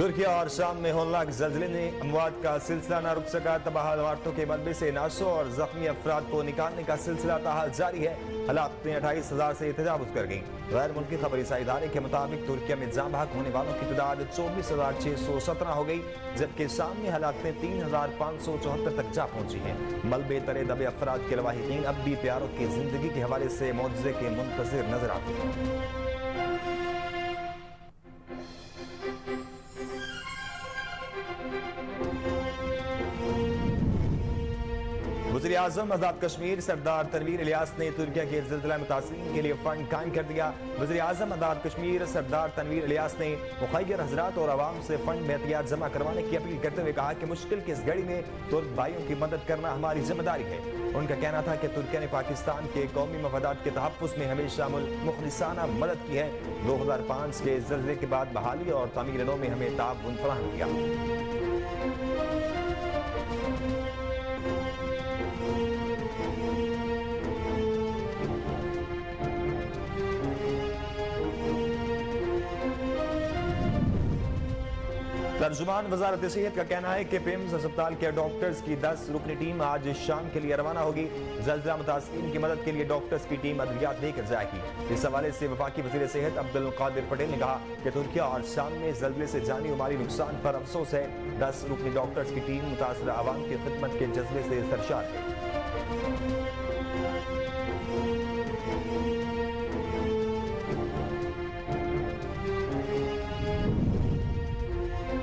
ترکیہ اور شام میں ہولناک زلزلے نے اموات کا سلسلہ نہ رک سکا۔ تباہ عمارتوں کے ملبے سے نعشوں اور زخمی افراد کو نکالنے کا سلسلہ تاحال جاری ہے۔ ہلاکتیں 28,000 سے تجاوز کر گئیں۔ غیر ملکی خبری ادارے کے مطابق ترکیہ میں جاں بحق ہونے والوں کی تعداد 24,617 ہو گئی، جبکہ شام میں ہلاکتیں 3,574 تک جا پہنچی ہیں۔ ملبے تلے دبے افراد کے لواحقین اب بھی پیاروں کی زندگی کے حوالے سے معجزے کے منتظر نظر آتے ہیں۔ وزیر اعظم آزاد کشمیر سردار تنویر الیاس نے ترکیہ کے زلزلہ متاثرین کے لیے فنڈ قائم کر دیا۔ وزیر اعظم آزاد کشمیر سردار تنویر الیاس نے مخیر حضرات اور عوام سے فنڈ میں احتیاط جمع کروانے کی اپیل کرتے ہوئے کہا کہ مشکل کی اس گھڑی میں ترک بھائیوں کی مدد کرنا ہماری ذمہ داری ہے۔ ان کا کہنا تھا کہ ترکیہ نے پاکستان کے قومی مفادات کے تحفظ میں ہمیشہ مخلصانہ مدد کی ہے۔ 2005 کے زلزلے کے بعد بحالی اور تعمیر نو میں ہمیں تعاون فراہم کیا۔ ترجمان وزارت صحت کا کہنا ہے کہ پیمز ہسپتال کے ڈاکٹرز کی 10 رکنی ٹیم آج شام کے لیے روانہ ہوگی۔ زلزلہ متاثرین کی مدد کے لیے ڈاکٹرز کی ٹیم ادویات لے کر جائے گی۔ اس حوالے سے وفاقی وزیر صحت عبدالقادر پٹیل نے کہا کہ ترکیہ اور شام میں زلزلے سے جانی و مالی نقصان پر افسوس ہے۔ 10 رکنی ڈاکٹرز کی ٹیم متاثرہ عوام کی خدمت کے جذبے سے سرشار ہے۔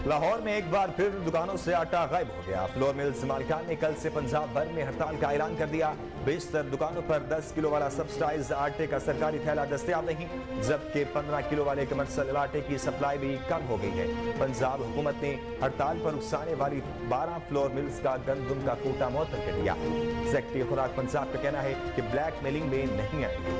لاہور میں ایک بار پھر دکانوں سے آٹا غائب ہو گیا۔ فلور ملز مالکان نے کل سے پنجاب بھر میں ہڑتال کا اعلان کر دیا۔ بیشتر دکانوں پر 10 کلو والا سبسڈائز آٹے کا سرکاری تھیلا دستیاب نہیں، جبکہ 15 کلو والے کمرشل آٹے کی سپلائی بھی کم ہو گئی ہے۔ پنجاب حکومت نے ہڑتال پر اکسانے والی 12 فلور ملز کا گندم کا کوٹا معطل کر دیا۔ سیکرٹری خوراک پنجاب کا کہنا ہے کہ بلیک میلنگ میں نہیں آئے گی۔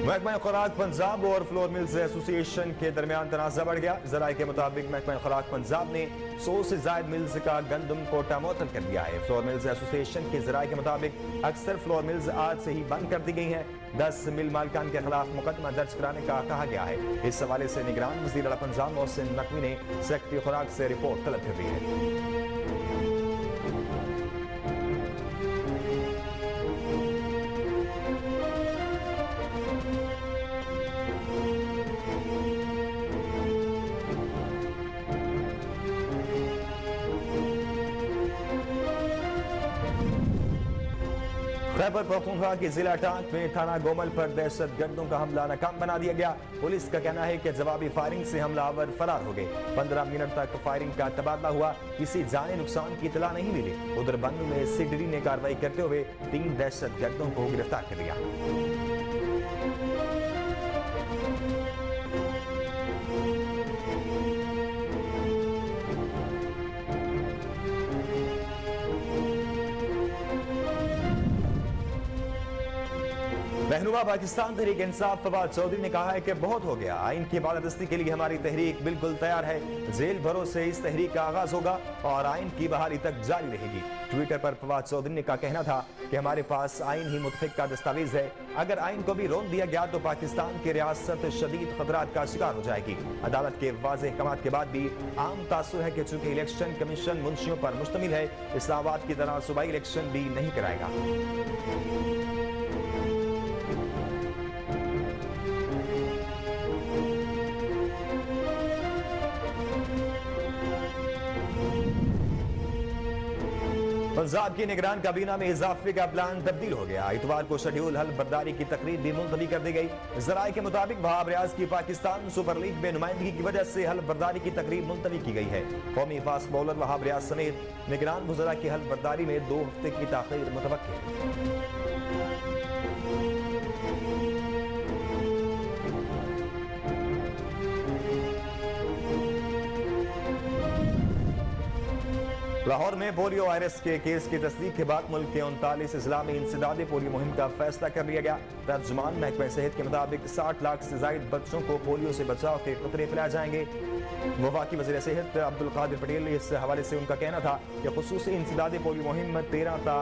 محکمہ خوراک پنجاب اور فلور ملز ایسوسی ایشن کے درمیان تنازع بڑھ گیا۔ ذرائع کے مطابق محکمہ خوراک پنجاب نے 100 سے زائد ملز کا گندم کوٹا معطل کر دیا ہے۔ فلور ملز ایسوسی ایشن کے ذرائع کے مطابق اکثر فلور ملز آج سے ہی بند کر دی گئی ہیں۔ 10 مل مالکان کے خلاف مقدمہ درج کرانے کا کہا گیا ہے۔ اس حوالے سے نگران وزیر اعلیٰ پنجاب محسن نقوی نے سیکرٹری خوراک سے رپورٹ طلب کر دی ہے۔ خیبر پختونخوا کی ضلع ٹانک میں تھانہ گومل پر دہشت گردوں کا حملہ ناکام بنا دیا گیا۔ پولیس کا کہنا ہے کہ جوابی فائرنگ سے حملہ آور فرار ہو گئے۔ 15 منٹ تک فائرنگ کا تبادلہ ہوا، کسی جانی نقصان کی اطلاع نہیں ملی۔ ادھر بنو میں CDD نے کارروائی کرتے ہوئے 3 دہشت گردوں کو گرفتار کر لیا۔ رہنما پاکستان تحریک انصاف فواد چودھری نے کہا ہے کہ بہت ہو گیا، آئین کی بالادستی کے لیے ہماری تحریک بالکل تیار ہے۔ ذیل بھروں سے اس تحریک کا آغاز ہوگا اور آئین کی بحالی تک جاری رہے گی۔ ٹویٹر پر فواد چودھری کا کہنا تھا کہ ہمارے پاس آئین ہی متفق کا دستاویز ہے، اگر آئین کو بھی رون دیا گیا تو پاکستان کی ریاست شدید خطرات کا شکار ہو جائے گی۔ عدالت کے واضح احکامات کے بعد بھی عام تاثر ہے کہ چونکہ الیکشن کمیشن منشیوں پر مشتمل ہے، اسلام آباد کی طرح صوبائی الیکشن بھی نہیں کرائے گا۔ پنجاب کی نگران کابینہ میں اضافے کا پلان تبدیل ہو گیا۔ اتوار کو شیڈول حلف برداری کی تقریب بھی ملتوی کر دی گئی۔ ذرائع کے مطابق وہاب ریاض کی پاکستان سپر لیگ میں نمائندگی کی وجہ سے حلف برداری کی تقریب ملتوی کی گئی ہے۔ قومی فاسٹ بولر وہاب ریاض سمیت نگران وزراء کی حلف برداری میں 2 ہفتے کی تاخیر متوقع ہے۔ लाहौर में पोलियो वायरस के केस की तस्दीक के बाद मुल्क के 39 अजला में इंसदादी पोलियो मुहिम का फैसला कर लिया गया। तर्जुमान महकमा सेहत के मुताबिक 60 लाख से जायद बच्चों को पोलियो से बचाव के कतरे पिलाए जाएंगे। वफाकी वज़ीर सेहत अब्दुल कादिर पटेल, इस हवाले से उनका कहना था कि खुसूसी इंसदादी पोलियो मुहिम 13 ता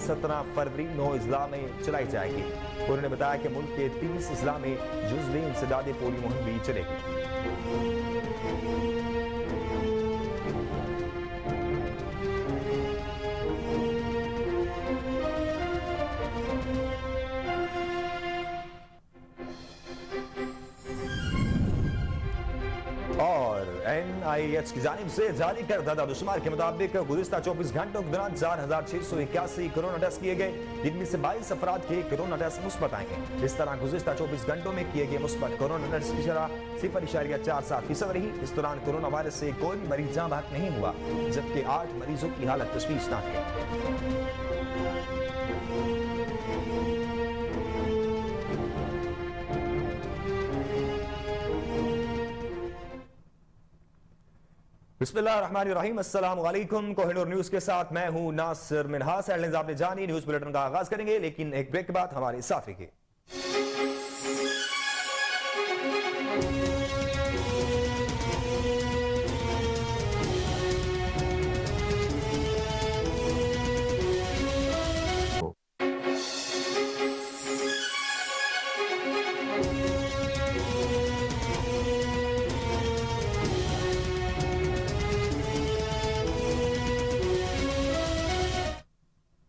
17 फरवरी 9 अजला में चलाई जाएगी। उन्होंने बताया कि मुल्क के 30 अजला में जुज़वी इंसदादी पोलियो मुहिम भी चलेगी। और NIH की जानिब से जारी करदा दादुशुमार के मुताबिक गुज़िश्ता 24 घंटों के दौरान 4681 कोरोना टेस्ट किए गए, जिनमें से 22 अफराद के कोरोना टेस्ट मुस्बत आए हैं। इस तरह गुज़िश्ता 24 घंटों में किए गए मुस्बत कोरोना टेस्ट की शरह 0.47% रही। इस दौरान कोरोना वायरस से कोई भी मरीज जाँ बहक नहीं हुआ, जबकि 8 मरीजों की हालत तशवीशनाक है। बिस्मिल्लाहिर्रहमानिर्रहीम, अस्सलाम वालेकुम। कोहिनूर न्यूज के साथ मैं हूं नासिर मिन्हास। हेडलाइंस आपने जानी, न्यूज बुलेटिन का आगाज करेंगे, लेकिन एक ब्रेक के बाद हमारे साथ रहिए।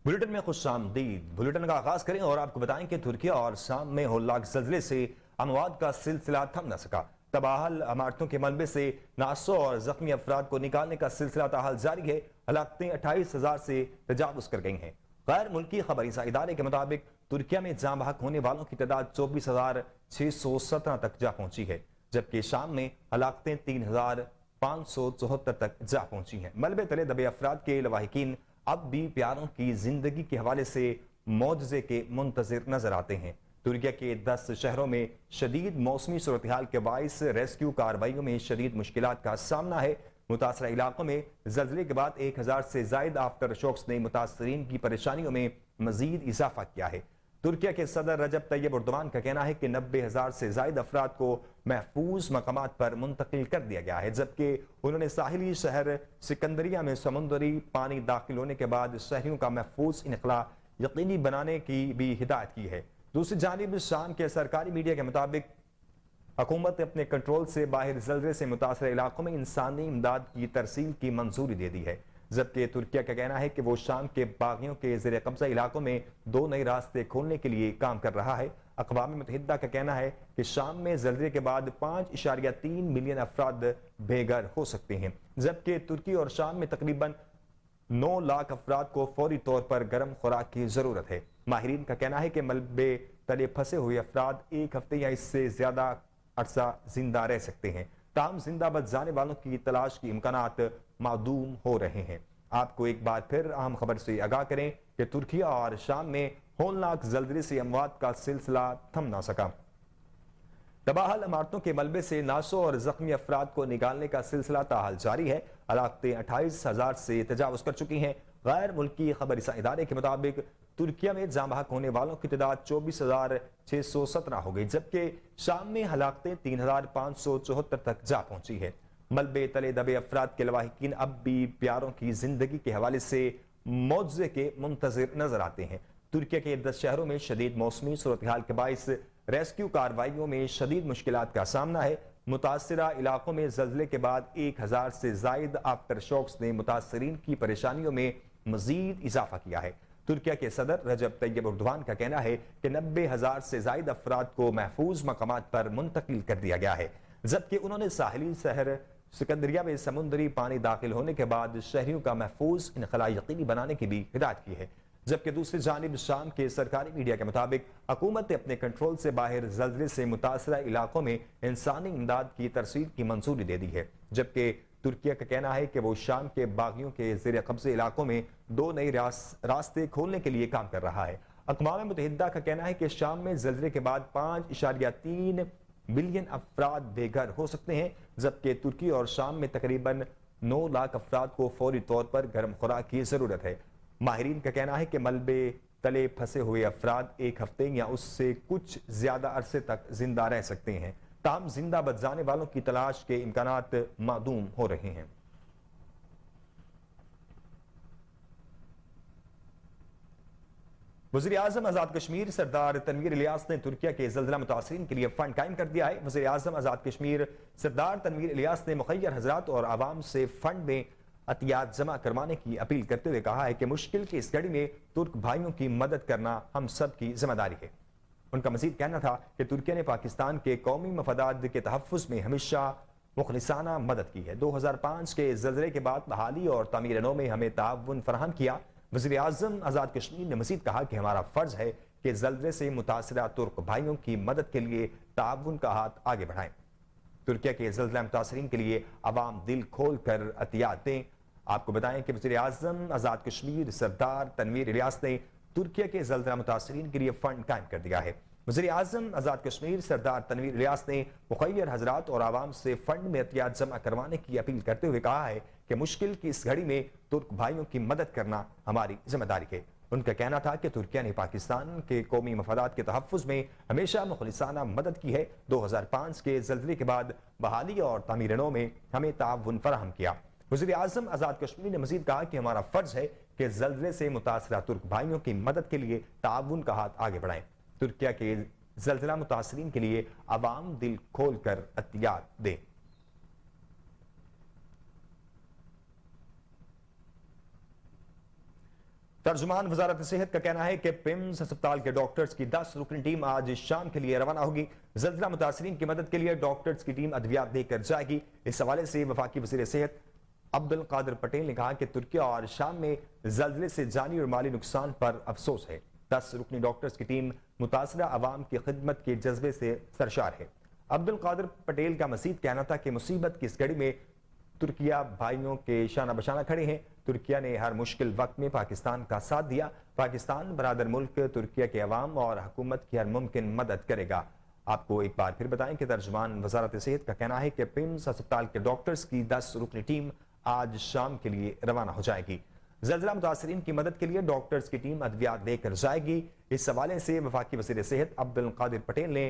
बुलेटिन में खुशामदीद। बुलेटिन का आगाज करें और आपको बताएं कि तुर्किया और शाम में होलनाक ज़ल्ज़ले से अमवात का सिलसिला थम न सका। तबाहल इमारतों के मलबे से नासों और जख्मी अफराद को निकालने का सिलसिला ताहाल जारी है। हलाकतें 28,000 से तजावुज़ कर गई हैं। गैर मुल्की खबरी इदारे के मुताबिक तुर्किया में जाँ बहक होने वालों की तादाद 24,617 तक जा पहुंची है, जबकि शाम में हलाकतें 3,574 तक जा पहुंची हैं। मलबे तले दबे अफराद के लवाहिकीन अब भी प्यारों की जिंदगी के हवाले से मौजज़े के मुंतज़िर नजर आते हैं। तुर्किया के 10 शहरों में शदीद मौसमी सूरत हाल के बाइस रेस्क्यू कार्रवाइयों में शदीद मुश्किलात का सामना है। मुतासरा इलाकों में ज़ल्ज़ले के बाद 1000 से जायद आफ्टर शॉक्स ने मुतासरीन की परेशानियों में मजीद इजाफा किया है। तुर्किया के सदर रजब तैयब एर्दोगान का कहना है कि 90,000 से जायद अफराद को महफूज मकामात पर मुंतकिल कर दिया गया है, जबकि उन्होंने साहिली शहर सिकंदरिया में समुद्री पानी दाखिल होने के बाद शहरियों का महफूज इनखला यकीनी बनाने की भी हिदायत की है। दूसरी जानिब शाम के सरकारी मीडिया के मुताबिक हुकूमत ने अपने कंट्रोल से बाहर ज़ल्ज़ले से मुतासर इलाकों में इंसानी इमदाद की तरसील की मंजूरी दे दी है, जबकि तुर्किया का कहना है कि वो शाम के बागियों के ज़ेर कब्जा इलाकों में 2 नए रास्ते खोलने के लिए काम कर रहा है। अक़वाम मुत्तहिदा का कहना है कि शाम में ज़ल्ज़ले के बाद 5.3 मिलियन अफराद बेघर हो सकते हैं, जबकि तुर्की और शाम में तकरीबन 9 लाख अफराद को फौरी तौर पर गर्म खुराक की ज़रूरत है। माहिरीन का कहना है कि मलबे तले फंसे हुए अफराद 1 हफ्ते या इससे ज़्यादा अरसा जिंदा रह सकते हैं। ताहम जिंदा बच जाने वालों की तलाश की इम्कानात मादूम हो रहे हैं। आपको एक बार फिर अहम खबर से आगाह करें कि तुर्किया और शाम में होलनाक ज़ल्ज़ले से अमवात का सिलसिला थम ना सका। तबाहल इमारतों के मलबे से नासों और जख्मी अफराद को निकालने का सिलसिला ताहाल जारी है। हलाकतें 28,000 से तजावुज़ कर चुकी हैं। गैर मुल्की खबरी इदारे के मुताबिक तुर्किया में जाँ बहक होने वालों की तादाद 24,617 हो गई, जबकि शाम में हलाकतें 3,574 तक जा पहुंची है। मलबे तले दबे अफराद के लवाहिकीन अब भी प्यारों की जिंदगी के हवाले से मौजज़े के मुंतज़िर नजर आते हैं। तुर्किया के 10 शहरों में शदीद मौसमी सूरत हाल के बाइस रेस्क्यू कार्रवाइयों में शदीद मुश्किलात का सामना है। मुतासरा इलाकों में ज़ल्ज़ले के बाद 1000 से जायद आफ्टर शॉक्स ने मुतासरीन की परेशानियों में मजीद इजाफा किया है। तुर्किया के सदर रजब तैयब एर्दोगान का कहना है कि 90,000 से जायद अफराद को महफूज मकामात पर मुंतकिल कर दिया गया है, जबकि उन्होंने साहिली शहर सिकंदरिया में समुद्री पानी दाखिल होने के बाद शहरियों का महफूज इनखला यकीनी बनाने की भी हिदायत की है। जबकि दूसरी जानिब शाम के सरकारी मीडिया के मुताबिक हुकूमत ने अपने कंट्रोल से बाहर ज़ल्ज़ले से मुतासरा इलाकों में इंसानी इमदाद की तरसील की मंजूरी दे दी है, जबकि तुर्किया का कहना है कि वो शाम के बागियों के ज़ेर कब्ज़े इलाकों में 2 नए रास्ते खोलने के लिए काम कर रहा है। अक़वाम मुत्तहिदा का कहना है कि शाम में ज़ल्ज़ले के बाद 5.3 मिलियन अफराद बेघर हो सकते हैं, जबकि तुर्की और शाम में तकरीबन 9 लाख अफराद को फौरी तौर पर गर्म खुराक की जरूरत है। माहिरीन का कहना है कि मलबे तले फंसे हुए अफराद 1 हफ्ते या उससे कुछ ज्यादा अरसे तक जिंदा रह सकते हैं। ताहम जिंदा बच जाने वालों की तलाश के इम्कानात मादूम हो रहे हैं। वज़ीर आज़म आज़ाद कश्मीर सरदार तनवीर इलियास ने तुर्किया के ज़ल्ज़ला मुतासिरीन के लिए फंड कायम कर दिया है। वज़ीर आज़म आज़ाद कश्मीर सरदार तनवीर इलियास ने मुखय्यर हज़रात और आवाम से फंड में अतियात जमा करवाने की अपील करते हुए कहा है कि मुश्किल की इस घड़ी में तुर्क भाइयों की मदद करना हम सब की जिम्मेदारी है। उनका मजीद कहना था कि तुर्किया ने पाकिस्तान के कौमी मफादात के तहफ़्फ़ुज़ में हमेशा मुखलिसाना मदद की है। 2005 के ज़ल्ज़ले के बाद बहाली और तामीर नौ में हमें ताउन फराहम किया। वज़ीर आज़म आज़ाद कश्मीर ने मजीद कहा कि हमारा फर्ज है कि ज़ल्ज़ले से मुतासिरा तुर्क भाइयों की मदद के लिए ताउन का हाथ आगे बढ़ाएं। तुर्किया के ज़ल्ज़ला मुतासिरीन के लिए अवाम दिल खोल कर अतियात दें। आपको बताएं कि वज़ीर आज़म आज़ाद कश्मीर सरदार तनवीर इलियास ने तुर्किया के ज़ल्ज़ला मुतासिरीन के लिए फंड कायम कर दिया है। वज़ीर आज़म आज़ाद कश्मीर सरदार तनवीर इलियास ने मुखय्यर हज़रात और आवाम से फंड में एहतियात जमा करवाने की अपील करते हुए कहा है कि मुश्किल की इस घड़ी में तुर्क भाइयों की मदद करना हमारी जिम्मेदारी है। उनका कहना था कि तुर्किया ने पाकिस्तान के कौमी मफादात के तहफ़्फ़ुज़ में हमेशा मुखलिसाना मदद की है। 2005 के ज़ल्ज़ले के बाद बहाली और तामीर नौ में हमें ताउन फराहम किया। वज़ीर आज़म आज़ाद कश्मीर ने मजीद कहा कि हमारा फर्ज है कि ज़ल्ज़ले से मुतासिरा तुर्क भाइयों की मदद के लिए ताउन का हाथ आगे बढ़ाएं। तुर्किया के ज़ल्ज़ला मुतासिरीन के लिए अवाम दिल खोल कर अतियात दें। तर्जुमान वजारत सेहत का कहना है कि पिम्स अस्पताल के डॉक्टर्स की 10 रुकनी टीम आज शाम के लिए रवाना होगी। ज़ल्ज़ला मुतासिरीन की मदद के लिए डॉक्टर्स की टीम अद्वियात लेकर जाएगी। इस हवाले से वफाकी वज़ीर सेहत अब्दुल कादिर पटेल ने कहा कि तुर्किया और शाम में ज़ल्ज़ले से जानी और माली नुकसान पर अफसोस है। 10 रुकनी डॉक्टर्स की टीम मुतासरा अवाम की खिदमत के जज्बे से सरशार है। अब्दुल कादिर पटेल का मजीद कहना था कि मुसीबत की इस घड़ी में तुर्किया भाइयों के शाना बशाना खड़े हैं। तुर्किया ने हर मुश्किल वक्त में पाकिस्तान का साथ दिया। पाकिस्तान बरादर मुल्क तुर्किया के अवाम और हुकूमत की हर मुमकिन मदद करेगा। आपको एक बार फिर बताएं कि तर्जुमान वजारत सेहत का कहना है कि पिम्स अस्पताल के डॉक्टर्स की 10 रुकनी टीम आज शाम के लिए रवाना हो जाएगी। ज़ल्ज़ला मुतासिरीन की मदद के लिए डॉक्टर्स की टीम अद्वियात लेकर जाएगी। इस हवाले से वफाकी वज़ीर सेहत अब्दुल कादिर पटेल ने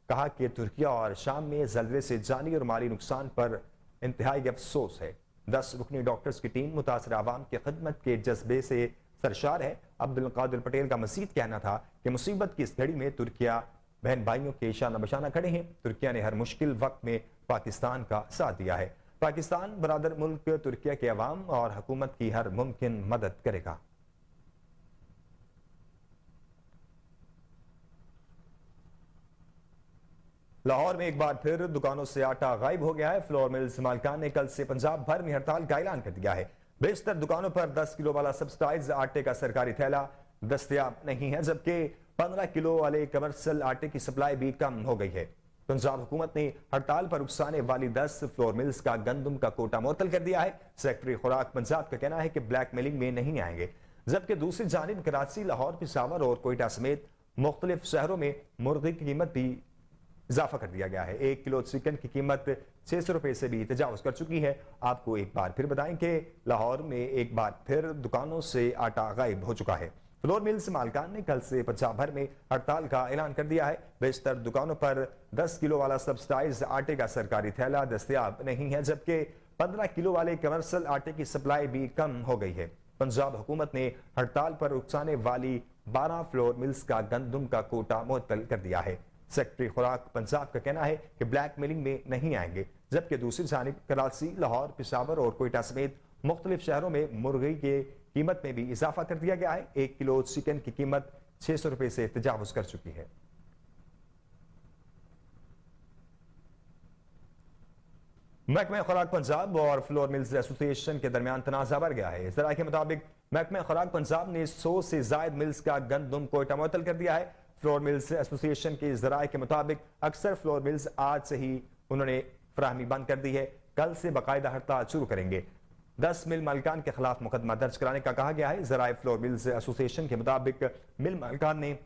कहा कि तुर्किया और शाम में ज़ल्ज़ले से जानी और माली नुकसान पर इंतहाई अफसोस है। 10 रुकनी डॉक्टर्स की टीम मुतासिर आवाम की खिदमत के जज्बे से सरशार है। अब्दुल कादिर पटेल का मजीद कहना था कि मुसीबत की इस घड़ी में तुर्किया बहन भाइयों के शाना बशाना खड़े हैं। तुर्किया ने हर मुश्किल वक्त में पाकिस्तान का साथ दिया है। पाकिस्तान बरादर मुल्क तुर्किया के अवाम और हुकूमत की हर मुमकिन मदद करेगा। लाहौर में एक बार फिर दुकानों से आटा गायब हो गया है। फ्लोर मिल्स मालिकान ने कल से पंजाब भर में हड़ताल का ऐलान कर दिया है। बेशतर दुकानों पर 10 किलो वाला सब्सिडाइज्ड आटे का सरकारी थैला दस्तयाब नहीं है, जबकि 15 किलो वाले कमर्शियल आटे की सप्लाई भी कम हो गई है। पंजाब हुकूमत ने हड़ताल पर उकसाने वाली 10 फ्लोर मिल्स का गंदम का कोटा मुअत्तल कर दिया है। सेक्रेटरी खुराक पंजाब का कहना है कि ब्लैक मेलिंग में नहीं आएंगे, जबकि दूसरी जानिब कराची, लाहौर, पेशावर और कोयटा समेत मुख्तलिफ शहरों में मुर्गी की कीमत भी इजाफा कर दिया गया है। 1 किलो चिकन की कीमत 600 रुपए से भी तजावुज कर चुकी है। आपको एक बार फिर बताएं कि लाहौर में एक बार फिर दुकानों से आटा गायब हो चुका है। फ्लोर मिल्स मालिकान ने कल से पंजाब भर में हड़ताल का ऐलान कर दिया है। बेशतर दुकानों पर 10 किलो वाला सब्सिडाइज्ड आटे का सरकारी थैला दस्तयाब नहीं है, जबकि 15 किलो वाले कमर्शियल आटे की सप्लाई भी कम हो गई है। पंजाब हुकूमत ने हड़ताल पर उकसाने वाली 12 फ्लोर मिल्स का गंदम का कोटा मुअत्तल कर दिया है। सेक्रेटरी खुराक पंजाब का कहना है कि ब्लैक मेलिंग में नहीं आएंगे, जबकि दूसरी जानिब कराची, लाहौर, पेशावर और कोयटा समेत मुख्तलिफ शहरों में मुर्गी की कीमत में भी इजाफा कर दिया गया है। 1 किलो चिकन की कीमत 600 रुपए से तजावुज कर चुकी है। महकमा खुराक पंजाब और फ्लोर मिल्स एसोसिएशन के दरमियान तनाज़ा बढ़ गया है। ज़राए के मुताबिक महकमा खुराक पंजाब ने 100 से जायद मिल्स का गंदम कोयटा मुअत्तल कर दिया है। फ्लोर मिल्स एसोसिएशन के ज़राए के मुताबिक अक्सर फ्लोर मिल्स आज से ही उन्होंने फराहमी बंद कर दी है। कल से बाकायदा हड़ताल शुरू करेंगे। 10 मिल मालिकान के खिलाफ मुकदमा दर्ज कराने का कहा गया है। ज़राए फ्लोर मिल्स एसोसिएशन के मुताबिक मिल मालिकान ने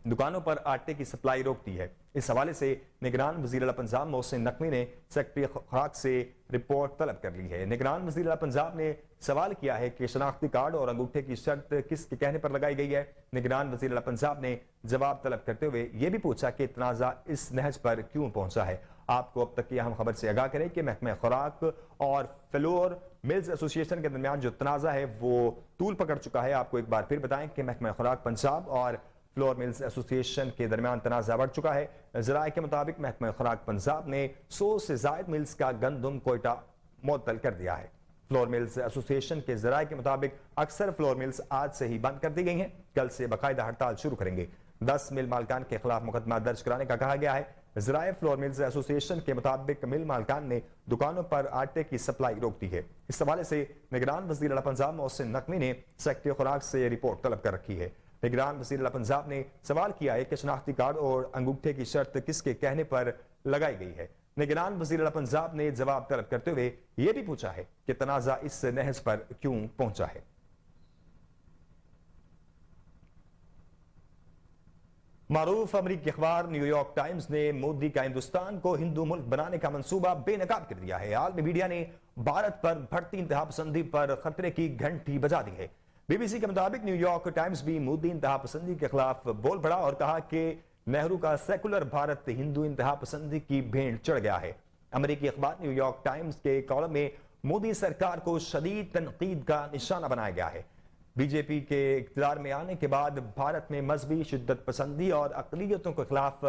दुकानों पर आटे की सप्लाई रोक दी है। इस हवाले से निगरान वज़ीर आला पंजाब मोहसिन नकवी ने सेक्रेटरी खुराक से रिपोर्ट तलब कर ली है। निगरान वज़ीर आला पंजाब ने सवाल किया है कि शनाख्ती कार्ड और अंगूठे की शर्त किसके कहने पर लगाई गई है। निगरान वज़ीर आला पंजाब ने जवाब तलब करते हुए यह भी पूछा कि तनाज़ा इस नहज पर क्यों पहुंचा है। आपको अब तक की अहम खबर से आगाह करें कि महकमा खुराक और फ्लोर मिल्स एसोसिएशन के दरमियान जो तनाज़ा है वो तूल पकड़ चुका है। आपको एक बार फिर बताएं कि महकमा खुराक पंजाब और फ्लोर मिल्स एसोसिएशन के दरमियान तनाज़ा बढ़ चुका है। ज़राए के मुताबिक महकमा खुराक पंजाब ने 100 से ज़ायद मिल्स का गंदम कोयटा मुअत्तल कर दिया है। फ्लोर मिल्स एसोसिएशन के ज़राए के मुताबिक अक्सर फ्लोर मिल्स आज से ही बंद कर दी गई हैं। कल से बाकायदा हड़ताल शुरू करेंगे। 10 मिल मालकान के खिलाफ मुकदमा दर्ज कराने का कहा गया है। ज़राए फ्लोर मिल्स एसोसिएशन के मुताबिक मिल मालकान ने दुकानों पर आटे की सप्लाई रोक दी है। इस हवाले से निगरान वज़ीर आला पंजाब मोहसिन नकवी ने सेक्रेटरी खुराक से रिपोर्ट तलब कर रखी है। निगरान वज़ीर आला पंजाब ने सवाल किया है कि शनाख्ती कार्ड और अंगूठे की शर्त किसके कहने पर लगाई गई है। निगरान वज़ीर आला पंजाब ने जवाब तलब करते हुए यह भी पूछा है कि तनाज़ा इस नहज पर क्यों पहुंचा है। मारूफ अमरीकी अखबार न्यूयॉर्क टाइम्स ने मोदी का हिंदुस्तान को हिंदू मुल्क बनाने का मंसूबा बेनकाब कर दिया है। आलमी मीडिया ने भारत पर बढ़ती इंतहा पसंदी पर खतरे की घंटी बजा दी है। बीबीसी के मुताबिक न्यूयॉर्क टाइम्स भी मोदी इंतहा पसंदी के खिलाफ बोल पड़ा और कहा कि नेहरू का सेकुलर भारत हिंदू इंतहा पसंदी की भेंट चढ़ गया है। अमरीकी अखबार न्यूयॉर्क टाइम्स के कॉलम में मोदी सरकार को शदीद तनकीद का निशाना बनाया गया है। बीजेपी के इक़्तिदार में आने के बाद भारत में मजहबी शिद्दत पसंदी और अक़लियतों के खिलाफ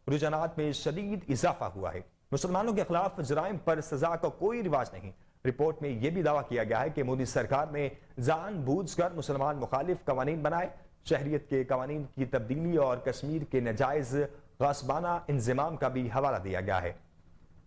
रुझानात में शदीद इजाफा हुआ है। मुसलमानों के खिलाफ जराइम पर सजा का कोई रिवाज नहीं। रिपोर्ट में यह भी दावा किया गया है कि मोदी सरकार ने जानबूझकर मुसलमान मुखालिफ कवानीन बनाए। शहरियत के कवानीन की तब्दीली और कश्मीर के नाजायज गासबाना इंजमाम का भी हवाला दिया गया है।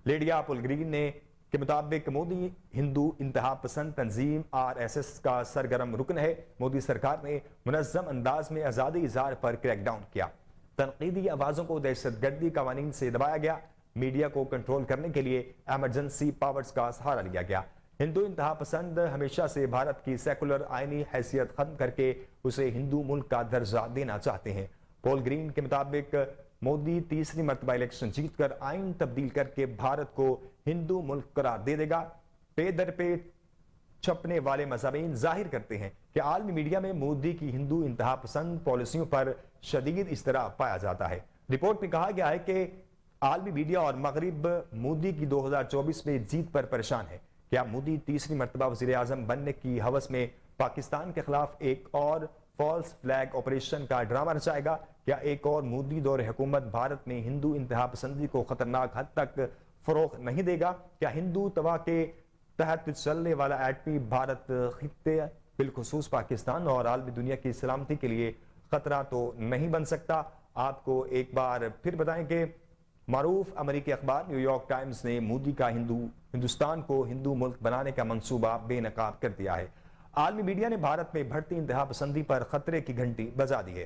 लेडिया पुलग्रीन ने के मुताबिक मोदी हिंदू इंतहा पसंद तंजीम RSS का सरगर्म रुकन है। मोदी सरकार ने मुनज़्ज़म अंदाज में आज़ादी इज़हार पर क्रैकडाउन किया। तनकीदी आवाज़ों को दहशतगर्दी कवानीन से दबाया गया। मीडिया को कंट्रोल करने के लिए एमरजेंसी पावर्स का सहारा लिया गया। हिंदू इंतहा पसंद हमेशा से भारत की सेकुलर आइनी हैसियत खत्म करके उसे हिंदू मुल्क का दर्जा देना चाहते हैं। पॉल ग्रीन के मुताबिक मोदी तीसरी मरतबा इलेक्शन जीतकर आइन तब्दील करके भारत को हिंदू मुल्क करार दे देगा। पे दर पे छपने वाले मज़ामीन जाहिर करते हैं कि आलमी मीडिया में मोदी की हिंदू इंतहा पसंद पॉलिसियों पर शदीद इस्तराब पाया जाता है। रिपोर्ट में कहा गया है कि आलमी मीडिया और मगरिब मोदी की 2024 में जीत पर परेशान है। क्या मोदी तीसरी मरतबा वज़ीर आज़म बनने की हवस में पाकिस्तान के खिलाफ एक और फॉल्स फ्लैग ऑपरेशन का ड्रामा रचाएगा? क्या एक और मोदी दौर हुकूमत भारत में हिंदू इंतहा पसंदी को खतरनाक हद तक फरोग नहीं देगा? क्या हिंदू तवा के तहत चलने वाला एटमी भारत खित्ते बिलखुसूस पाकिस्तान और आलमी दुनिया की सलामती के लिए खतरा तो नहीं बन सकता? आपको एक बार फिर बताएं कि मारूफ अमरीकी अखबार न्यूयॉर्क टाइम्स ने मोदी का हिंदुस्तान को हिंदू मुल्क बनाने का मंसूबा बेनकाब कर दिया है। आलमी मीडिया ने भारत में बढ़ती इंतहा पसंदी पर खतरे की घंटी बजा दी है।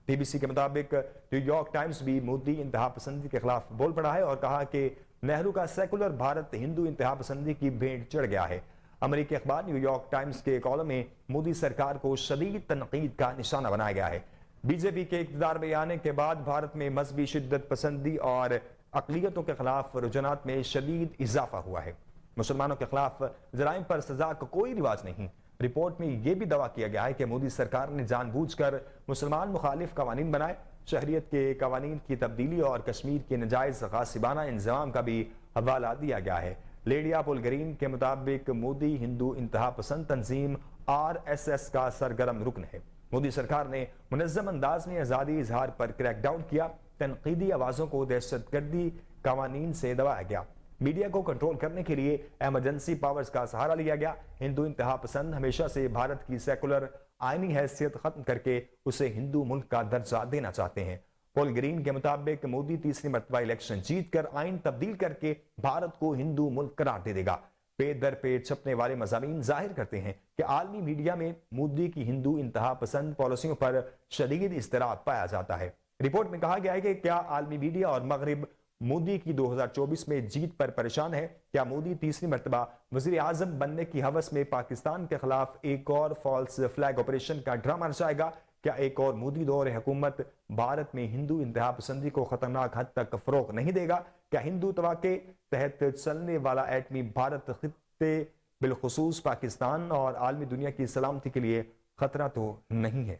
बीबीसी के मुताबिक न्यूयॉर्क टाइम्स भी मोदी इंतहा पसंदी के खिलाफ बोल पड़ा है और कहा कि नेहरू का सेकुलर भारत हिंदू इंतहा पसंदी की भेंट चढ़ गया है। अमरीकी अखबार न्यूयॉर्क टाइम्स के कॉलम में मोदी सरकार को शदीद तनकीद का निशाना बनाया गया है। बीजेपी के इक़्तिदार में आने के बाद भारत में मजहबी शिद्दत पसंदी और अक़लियतों के खिलाफ रुझानात में शदीद इजाफा हुआ है। मुसलमानों के खिलाफ जराइम पर सजा का कोई रिवाज नहीं। रिपोर्ट में यह भी दावा किया गया है कि मोदी सरकार ने जानबूझकर मुसलमान मुखालिफ कवानीन बनाए। शहरियत के कवानीन की तब्दीली और कश्मीर के नाजायज गासिबाना इंतजाम का भी हवाला दिया गया है। लेडिया पुलग्रीन के मुताबिक मोदी हिंदू इंतहा पसंद तंजीम RSS का सरगर्म रुकन है। मोदी सरकार ने मुनज़्ज़म अंदाज में आज़ादी इजहार पर क्रैकडाउन किया। तनकीदी आवाज़ों को दहशतगर्दी कवानीन से दबाया गया। मीडिया को कंट्रोल करने के लिए एमरजेंसी पावर्स का सहारा लिया गया। हिंदू इंतहा पसंद हमेशा से भारत की सेकुलर आइनी हैसियत खत्म करके उसे हिंदू मुल्क का दर्जा देना चाहते हैं। पॉल ग्रीन के मुताबिक मोदी तीसरी मरतबा इलेक्शन जीतकर आइन तब्दील करके भारत को हिंदू मुल्क करार दे देगा। पे दर पे छपने वाले मज़ामीन जाहिर करते हैं कि आलमी मीडिया में मोदी की हिंदू इंतहा पसंद पॉलिसियों पर शदीद इस्तराब पाया जाता है। रिपोर्ट में कहा गया है कि क्या आलमी मीडिया और मगरिब मोदी की 2024 में जीत पर परेशान है? क्या मोदी तीसरी मरतबा वज़ीर आज़म बनने की हवस में पाकिस्तान के खिलाफ एक और फॉल्स फ्लैग ऑपरेशन का ड्रामा रचाएगा? کیا ایک اور مودی دور حکومت بھارت میں ہندو انتہا پسندی کو خطرناک حد تک فروغ نہیں دے گا؟ کیا ہندوتوا کے تحت چلنے والا ایٹمی بھارت خطے بالخصوص پاکستان اور عالمی دنیا کی سلامتی کے لیے خطرہ تو نہیں ہے؟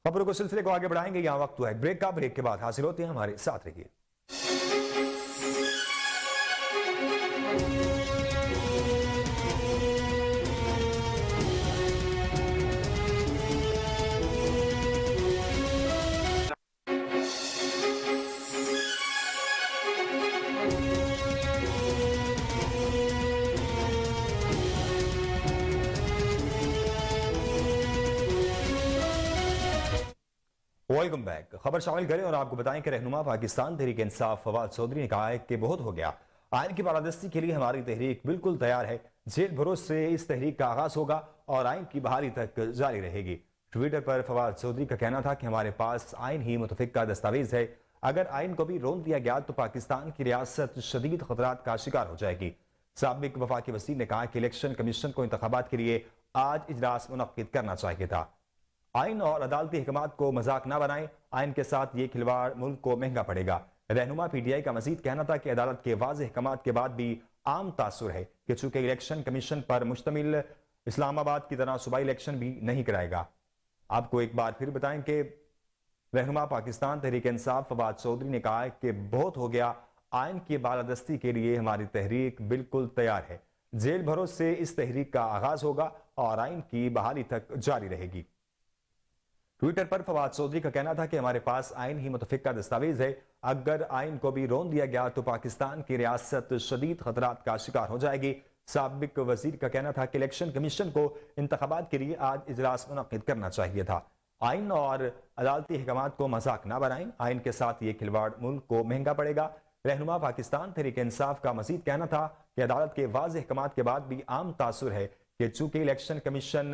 خبروں کو سلسلے کو آگے بڑھائیں گے، یہاں وقت ہوا ہے بریک کا۔ بریک کے بعد حاصل ہوتے ہیں، ہمارے ساتھ رہیے۔ Welcome back. خبر شامل کریں اور آپ کو بتائیں کہ رہنما پاکستان تحریک انصاف فواد چودھری نے کہا ہے کہ بہت ہو گیا، آئین کی بالادستی کے لیے ہماری تحریک بالکل تیار ہے، جیل بھروس سے اس تحریک کا آغاز ہوگا اور آئین کی بحالی تک جاری رہے گی۔ ٹویٹر پر فواد چودھری کا کہنا تھا کہ ہمارے پاس آئین ہی متفقہ دستاویز ہے، اگر آئین کو بھی رون دیا گیا تو پاکستان کی ریاست شدید خطرات کا شکار ہو جائے گی۔ سابق وفاقی وزیر نے کہا کہ الیکشن کمیشن کو انتخابات کے لیے آج اجلاس منعقد کرنا چاہیے تھا۔ آئین اور عدالتی احکامات کو مذاق نہ بنائیں، آئین کے ساتھ یہ کھلواڑ ملک کو مہنگا پڑے گا۔ رہنما پی ٹی آئی کا مزید کہنا تھا کہ عدالت کے واضح احکامات کے بعد بھی عام تاثر ہے کہ چونکہ الیکشن کمیشن پر مشتمل اسلام آباد کی طرح صوبائی الیکشن بھی نہیں کرائے گا۔ آپ کو ایک بار پھر بتائیں کہ رہنما پاکستان تحریک انصاف فواد چودھری نے کہا ہے کہ بہت ہو گیا، آئین کی بالادستی کے لیے ہماری تحریک بالکل تیار ہے، جیل بھروس سے اس تحریک کا آغاز ہوگا اور آئین کی بحالی تک جاری رہے گی۔ ٹویٹر پر فواد چودھری کا کہنا تھا کہ ہمارے پاس آئین ہی متفقہ دستاویز ہے، اگر آئین کو بھی رون دیا گیا تو پاکستان کی ریاست شدید خطرات کا شکار ہو جائے گی۔ سابق وزیر کا کہنا تھا کہ الیکشن کمیشن کو انتخابات کے لیے آج اجلاس منعقد کرنا چاہیے تھا۔ آئین اور عدالتی احکامات کو مذاق نہ بنائیں، آئین کے ساتھ یہ کھلواڑ ملک کو مہنگا پڑے گا۔ رہنما پاکستان تحریک انصاف کا مزید کہنا تھا کہ عدالت کے واضح احکامات کے بعد بھی عام تاثر ہے کہ چونکہ الیکشن کمیشن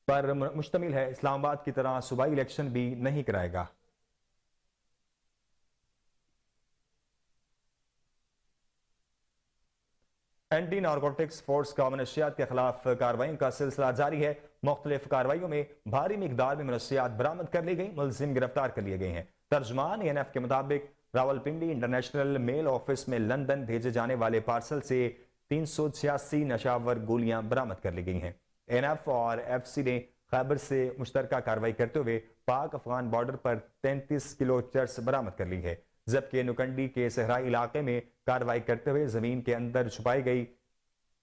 پر مشتمل ہے، اسلام آباد کی طرح صوبائی الیکشن بھی نہیں کرائے گا۔ اینٹی نارکوٹکس فورس کا منشیات کے خلاف کارروائیوں کا سلسلہ جاری ہے۔ مختلف کارروائیوں میں بھاری مقدار میں منشیات برآمد کر لی گئی، ملزم گرفتار کر لیے گئے ہیں۔ ترجمان اے این ایف کے مطابق راولپنڈی انٹرنیشنل میل آفس میں لندن بھیجے جانے والے پارسل سے 386 نشاور گولیاں برآمد کر لی گئی ہیں۔ این ایف اور ایف سی نے خیبر سے مشترکہ کارروائی کرتے ہوئے پاک افغان بارڈر پر 33 کلو چرس برآمد کر لی ہے، جبکہ نکنڈی کے صحرائی علاقے میں کارروائی کرتے ہوئے زمین کے اندر چھپائی گئی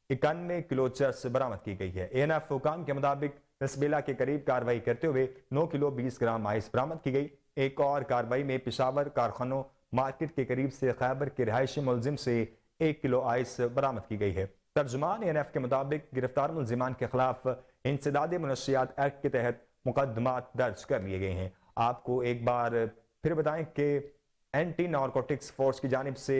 91 کلو چرس برآمد کی گئی ہے۔ اے این ایف حکام کے مطابق رسبیلا کے قریب کارروائی کرتے ہوئے 9 کلو 20 گرام آئس برآمد کی گئی۔ ایک اور کارروائی میں پشاور کارخانوں مارکیٹ کے قریب سے خیبر کے رہائشی ملزم سے 1 کلو آئس برآمد کی گئی ہے۔ ترجمان اے این ایف کے مطابق گرفتار ملزمان کے خلاف انسداد منشیات ایکٹ کے تحت مقدمات درج کر لیے گئے ہیں۔ آپ کو ایک بار پھر بتائیں کہ اینٹی نارکوٹکس فورس کی جانب سے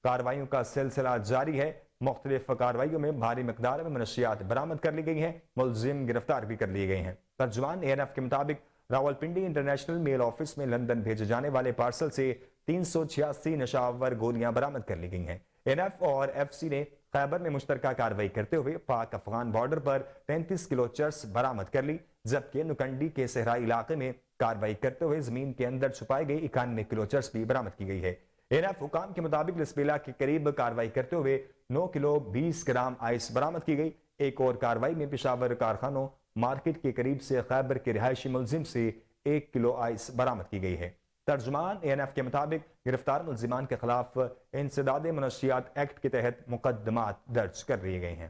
کارروائیوں کا سلسلہ جاری ہے۔ مختلف کارروائیوں میں بھاری مقدار میں منشیات برآمد کر لی گئی ہیں، ملزم گرفتار بھی کر لیے گئے ہیں۔ ترجمان اے این ایف کے مطابق راولپنڈی انٹرنیشنل میل آفس میں لندن بھیجے جانے والے پارسل سے 386 نشاور گولیاں برآمد کر لی گئی ہیں۔ این ایف اور ایف سی نے خیبر میں مشترکہ کارروائی کرتے ہوئے پاک افغان بارڈر پر 33 کلو چرس برآمد کر لی، جبکہ نکنڈی کے صحرائی علاقے میں کارروائی کرتے ہوئے زمین کے اندر چھپائی گئی 91 کلو چرس بھی برآمد کی گئی ہے۔ این ایف حکام کے مطابق لسبیلا کے قریب کارروائی کرتے ہوئے 9 کلو 20 گرام آئس برآمد کی گئی۔ ایک اور کارروائی میں پشاور کارخانوں مارکیٹ کے قریب سے خیبر کے رہائشی ملزم سے 1 کلو آئس برآمد کی گئی ہے۔ ترجمان اے این ایف کے مطابق گرفتار ملزمان کے خلاف انسداد منشیات ایکٹ کے تحت مقدمات درج کر لیے گئے ہیں۔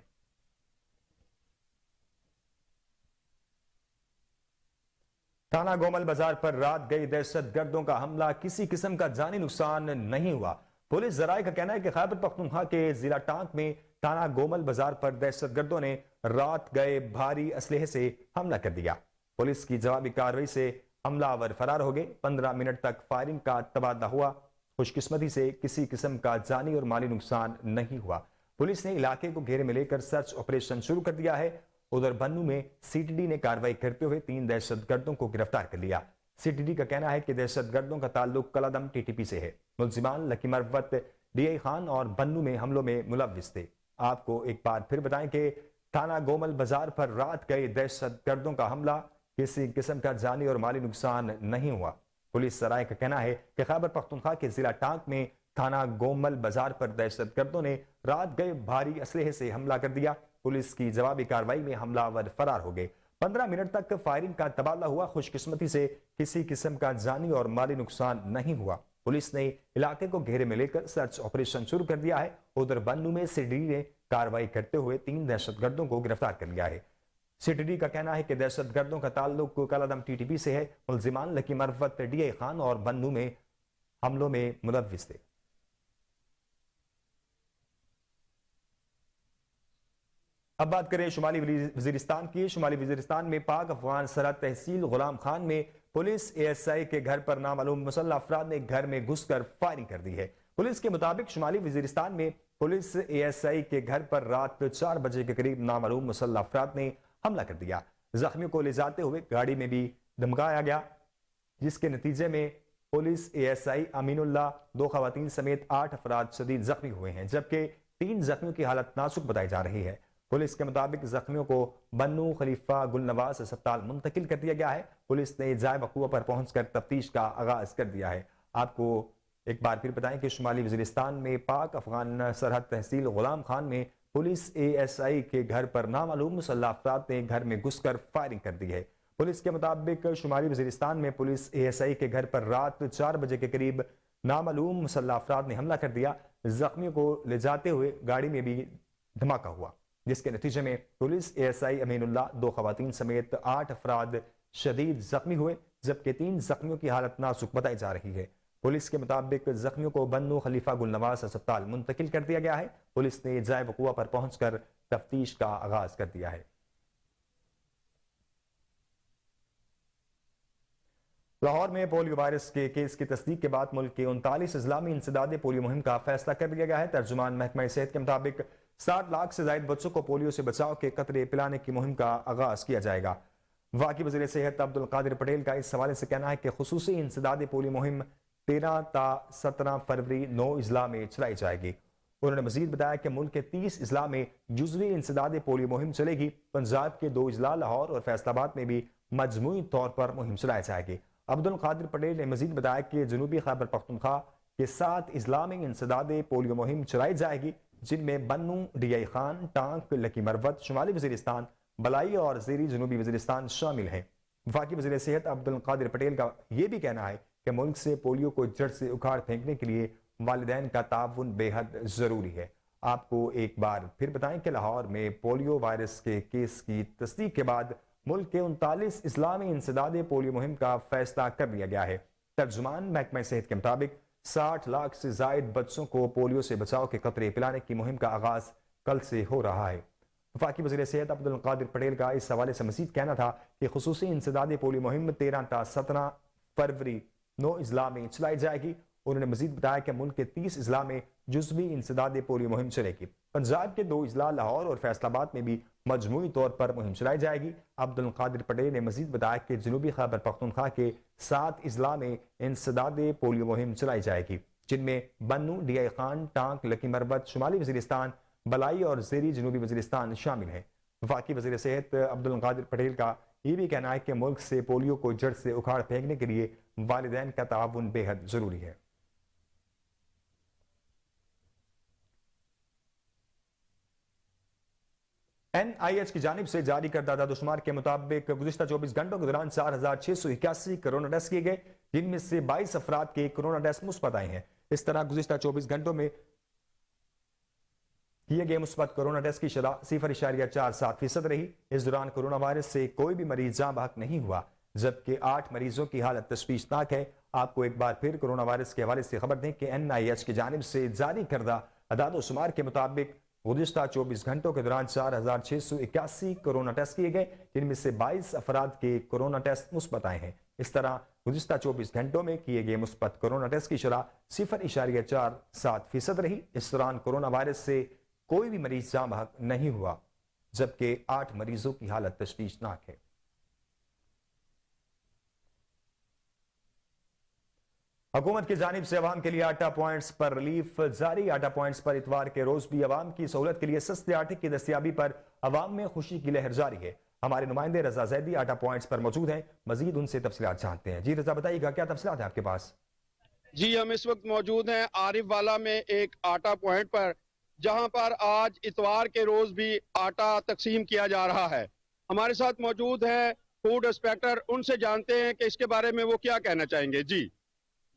تھانہ گومل بازار پر رات گئی دہشت گردوں کا حملہ، کسی قسم کا جانی نقصان نہیں ہوا۔ پولیس ذرائع کا کہنا ہے کہ خیبر پختونخوا کے ضلع ٹانک میں تھانہ گومل بازار پر دہشت گردوں نے رات گئے بھاری اسلحے سے حملہ کر دیا۔ پولیس کی جوابی کارروائی سے حملہ آور فرار ہو گئے۔ 15 منٹ تک فائرنگ کا تبادلہ ہوا۔ خوش قسمتی سے کسی قسم کا جانی اور مالی نقصان نہیں ہوا۔ پولیس نے علاقے کو گھیرے میں لے کر سرچ آپریشن شروع کر دیا ہے۔ ادھر بنو میں سی ٹی ڈی نے کارروائی کرتے ہوئے 3 دہشت گردوں کو گرفتار کر لیا۔ CTD کا کہنا ہے کہ دہشت گردوں کا تعلق کلادم TTP سے ہے۔ ملزمان لکی مروت، DI خان اور بنو میں حملوں میں ملوث تھے۔ آپ کو ایک بار پھر بتائیں کہ تھانہ گومل بازار پر رات گئے دہشت گردوں کا حملہ کسی قسم کا جانی اور مالی نقصان نہیں ہوا۔ پولیس سرائے کا کہنا ہے کہ خیبر پختونخوا کے ضلع ٹانک میں تھانہ گومل بازار پر دہشت گردوں نے رات گئے بھاری اسلحے سے حملہ کر دیا۔ پولیس کی جوابی کارروائی میں حملہ آور فرار ہو گئے۔ 15 منٹ تک فائرنگ کا تبادلہ ہوا۔ خوش قسمتی سے کسی قسم کا جانی اور مالی نقصان نہیں ہوا۔ پولیس نے علاقے کو گھیرے میں لے کر سرچ آپریشن شروع کر دیا ہے۔ ادھر بنو میں CTD نے کارروائی کرتے ہوئے 3 دہشت گردوں کو گرفتار کر لیا ہے۔ CTD کا کہنا ہے کہ دہشت گردوں کا تعلق کلادم TTP سے ہے۔ ملزمان لکی مروت، DI خان اور بنو میں حملوں میں ملوث تھے۔ اب بات کریں شمالی وزیرستان کی۔ شمالی وزیرستان میں پاک افغان سرحد تحصیل غلام خان میں پولیس ASI کے گھر پر نامعلوم مسلح افراد نے گھر میں گھس کر فائرنگ کر دی ہے۔ پولیس کے مطابق شمالی وزیرستان میں پولیس ASI کے گھر پر رات 4 بجے کے قریب نامعلوم مسلح افراد نے حملہ کر دیا۔ زخمیوں کو لے جاتے ہوئے گاڑی میں بھی دھمکایا گیا، جس کے نتیجے میں پولیس ASI امین اللہ، 2 خواتین سمیت 8 افراد شدید زخمی ہوئے ہیں، جبکہ 3 زخمیوں کی حالت نازک بتائی جا رہی ہے۔ پولیس کے مطابق زخمیوں کو بنو خلیفہ گل نواز اسپتال منتقل کر دیا گیا ہے۔ پولیس نے جائے وقوع پر پہنچ کر تفتیش کا آغاز کر دیا ہے۔ آپ کو ایک بار پھر بتائیں کہ شمالی وزیرستان میں پاک افغان سرحد تحصیل غلام خان میں پولیس ASI کے گھر پر نامعلوم مسلح افراد نے گھر میں گھس کر فائرنگ کر دی ہے۔ پولیس کے مطابق شمالی وزیرستان میں پولیس ASI کے گھر پر رات 4 بجے کے قریب نامعلوم مسلح افراد نے حملہ کر دیا۔ زخمیوں کو لے جاتے ہوئے گاڑی میں بھی دھماکہ ہوا، جس کے نتیجے میں پولیس ASI امین اللہ، 2 خواتین سمیت 8 افراد شدید زخمی ہوئے، جبکہ 3 زخمیوں کی حالت نازک بتائی جا رہی ہے۔ پولیس کے مطابق زخمیوں کو بنو خلیفہ گل نواز اسپتال منتقل کر دیا گیا ہے۔ پولیس نے جائے وقوع پر پہنچ کر تفتیش کا آغاز کر دیا ہے۔ لاہور میں پولیو وائرس کے کیس کی تصدیق کے بعد ملک کے 39 اضلاع میں انسداد پولیو مہم کا فیصلہ کر لیا گیا ہے۔ ترجمان محکمہ صحت کے مطابق 60 لاکھ سے زائد بچوں کو پولیو سے بچاؤ کے قطرے پلانے کی مہم کا آغاز کیا جائے گا۔ وفاقی وزیر صحت عبدالقادر پٹیل کا اس حوالے سے کہنا ہے کہ خصوصی انسداد پولیو مہم 13 تا 17 فروری 9 اضلاع میں چلائی جائے گی۔ انہوں نے مزید بتایا کہ ملک کے 30 اضلاع میں جزوی انسداد پولیو مہم چلے گی۔ پنجاب کے 2 اضلاع لاہور اور فیصل آباد میں بھی مجموعی طور پر مہم چلائی جائے گی۔ عبدالقادر پٹیل نے مزید بتایا کہ جنوبی خیبر پختونخوا کے 7 اضلاع میں انسداد پولیو مہم چلائی جائے گی، جن میں بنو، DI خان، ٹانک، لکی مروت، شمالی وزیرستان، بلائی اور زیری جنوبی وزیرستان شامل ہیں۔ وفاقی وزیر صحت عبدالقادر پٹیل کا یہ بھی کہنا ہے کہ ملک سے پولیو کو جڑ سے اکھاڑ پھینکنے کے لیے والدین کا تعاون بے حد ضروری ہے۔ آپ کو ایک بار پھر بتائیں کہ لاہور میں پولیو وائرس کے کیس کی تصدیق کے بعد ملک کے 39 اضلاع میں انسداد پولیو مہم کا فیصلہ کر لیا گیا ہے۔ ترجمان محکمہ صحت کے مطابق 60 لاکھ سے زائد بچوں کو پولیو سے بچاؤ کے قطرے پلانے کی مہم کا آغاز کل سے ہو رہا ہے۔ وفاقی وزیر صحت عبدالقادر پٹیل کا اس حوالے سے مزید کہنا تھا کہ خصوصی انسداد پولیو مہم 13 تا 17 فروری 9 اضلاع میں چلائی جائے گی۔ انہوں نے مزید بتایا کہ ملک کے 30 اضلاع میں جزوی انسداد پولیو مہم چلے گی۔ پنجاب کے 2 اضلاع لاہور اور فیصل آباد میں بھی مجموعی طور پر مہم چلائی جائے گی۔ عبدالقادر پٹیل نے مزید بتایا کہ جنوبی خیبر پختونخوا کے 7 اضلاع میں انسداد پولیو مہم چلائی جائے گی، جن میں بنو، DI خان، ٹانک، لکی مروت، شمالی وزیرستان، بلائی اور زیری جنوبی وزیرستان شامل ہیں۔ وفاقی وزیر صحت عبدالقادر پٹیل کا یہ بھی کہنا ہے کہ ملک سے پولیو کو جڑ سے اکھاڑ پھینکنے کے لیے والدین کا تعاون بے حد ضروری ہے۔ NIH کی جانب سے جاری کردہ اعداد و شمار کے مطابق گزشتہ 24 گھنٹوں کے دوران 4681 کرونا ٹیسٹ کیے گئے، جن میں سے 22 افراد کے کرونا ٹیسٹ مثبت آئے ہیں۔ اس طرح گزشتہ 24 گھنٹوں میں کیے گئے مثبت کرونا ٹیسٹ کی شرح 0.47% رہی۔ اس دوران کرونا وائرس سے کوئی بھی مریض جاں بحق نہیں ہوا، جبکہ 8 مریضوں کی حالت تشویشناک ہے۔ آپ کو ایک بار پھر کرونا وائرس کے حوالے سے خبر دیں کہ NIH کی جانب سے جاری کردہ اعداد و شمار کے مطابق گزشتہ 24 گھنٹوں کے دوران 4681 کرونا ٹیسٹ کیے گئے، جن میں سے 22 افراد کے کرونا ٹیسٹ مثبت آئے ہیں۔ اس طرح گزشتہ 24 گھنٹوں میں کیے گئے مثبت کرونا ٹیسٹ کی شرح 0.47% رہی۔ اس دوران کرونا وائرس سے کوئی بھی مریض جاں بحق نہیں ہوا، جبکہ 8 مریضوں کی حالت تشویشناک ہے۔ حکومت کی جانب سے عوام کے لیے آٹا پوائنٹس پر ریلیف جاری. آٹا پوائنٹس پر اتوار کے روز بھی عوام کی سہولت کے لیے سستے آٹے کی دستیابی پر عوام میں خوشی کی لہر جاری ہے. ہمارے نمائندے رضا زیدی آٹا پوائنٹس پر موجود ہیں, مزید ان سے تفصیلات جانتے ہیں. جی رضا بتائیے گا, کیا تفصیلات ہیں آپ کے پاس؟ جی ہم اس وقت موجود ہیں عارف والا میں ایک آٹا پوائنٹ پر, جہاں پر آج اتوار کے روز بھی آٹا تقسیم کیا جا رہا ہے. ہمارے ساتھ موجود ہے فوڈ انسپیکٹر, ان سے جانتے ہیں کہ اس کے بارے میں وہ کیا کہنا چاہیں گے. جی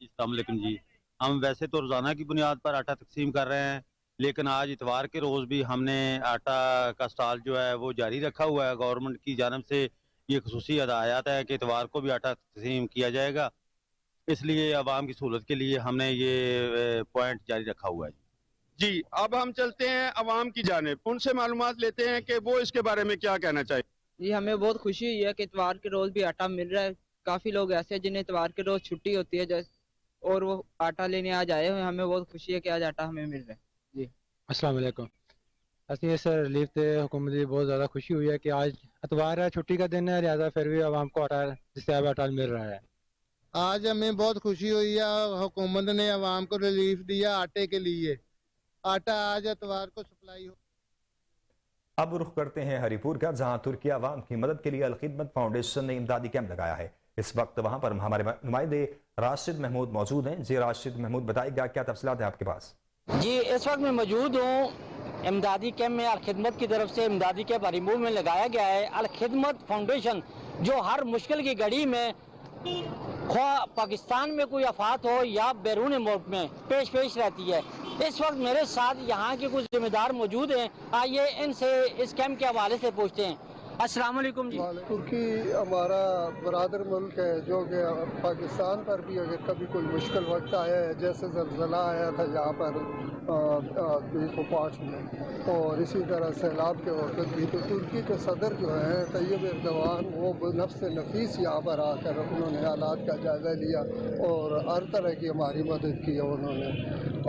السلام علیکم. جی ہم ویسے تو روزانہ کی بنیاد پر آٹا تقسیم کر رہے ہیں, لیکن آج اتوار کے روز بھی ہم نے آٹا کا سٹال جو ہے وہ جاری رکھا ہوا ہے. گورنمنٹ کی جانب سے یہ خصوصی ہدایات ہے کہ اتوار کو بھی آٹا تقسیم کیا جائے گا, اس لیے عوام کی سہولت کے لیے ہم نے یہ پوائنٹ جاری رکھا ہوا ہے. جی اب ہم چلتے ہیں عوام کی جانب, ان سے معلومات لیتے ہیں کہ وہ اس کے بارے میں کیا کہنا چاہیں. جی ہمیں بہت خوشی ہوئی ہے کہ اتوار کے روز بھی آٹا مل رہا ہے. کافی لوگ ایسے ہیں جنہیں اتوار کے روز چھٹی ہوتی ہے اور وہ آٹا لینے آج آئے ہوئے. ہمیں بہت خوشی ہے کہ آج آٹا ہمیں مل رہا ہے. جی السلام علیکم. اسی سر ریلیف تے حکومت کی بہت زیادہ خوشی ہوئی ہے کہ آج اتوار ہے, چھٹی کا دن ہے, لہٰذا پھر بھی عوام کو آٹا دستیاب آٹا مل رہا ہے. آج ہمیں بہت خوشی ہوئی ہے, حکومت نے عوام کو ریلیف دیا آٹے کے لیے. آٹا آج اتوار کو سپلائی ہو. اب رخ کرتے ہیں ہری پور کا, جہاں ترکی عوام کی مدد کے لیے الخدمت فاؤنڈیشن نے امدادی کیمپ لگایا ہے. اس وقت وہاں پر ہمارے نمائندے راشد محمود موجود ہیں. جی راشد محمود بتائیے گا, کیا تفصیلات ہیں آپ کے پاس؟ جی اس وقت میں موجود ہوں امدادی کیمپ میں. الخدمت کی طرف سے امدادی کیمپ ہری پور میں لگایا گیا ہے. الخدمت فاؤنڈیشن جو ہر مشکل کی گھڑی میں خواہ پاکستان میں کوئی آفات ہو یا بیرون ملک میں پیش رہتی ہے. اس وقت میرے ساتھ یہاں کے کچھ ذمہ دار موجود ہیں, آئیے ان سے اس کیمپ کے حوالے سے پوچھتے ہیں. السلام علیکم. جی ترکی ہمارا برادر ملک ہے, جو کہ پاکستان پر بھی اگر کبھی کوئی مشکل وقت آیا ہے, جیسے زلزلہ آیا تھا یہاں پر 2005 میں, اور اسی طرح سیلاب کے وقت بھی, تو ترکی کے صدر جو ہیں طیب اردوان, وہ نفس نفیس یہاں پر آ کر انہوں نے حالات کا جائزہ لیا اور ہر طرح کی ہماری مدد کی ہے انہوں نے.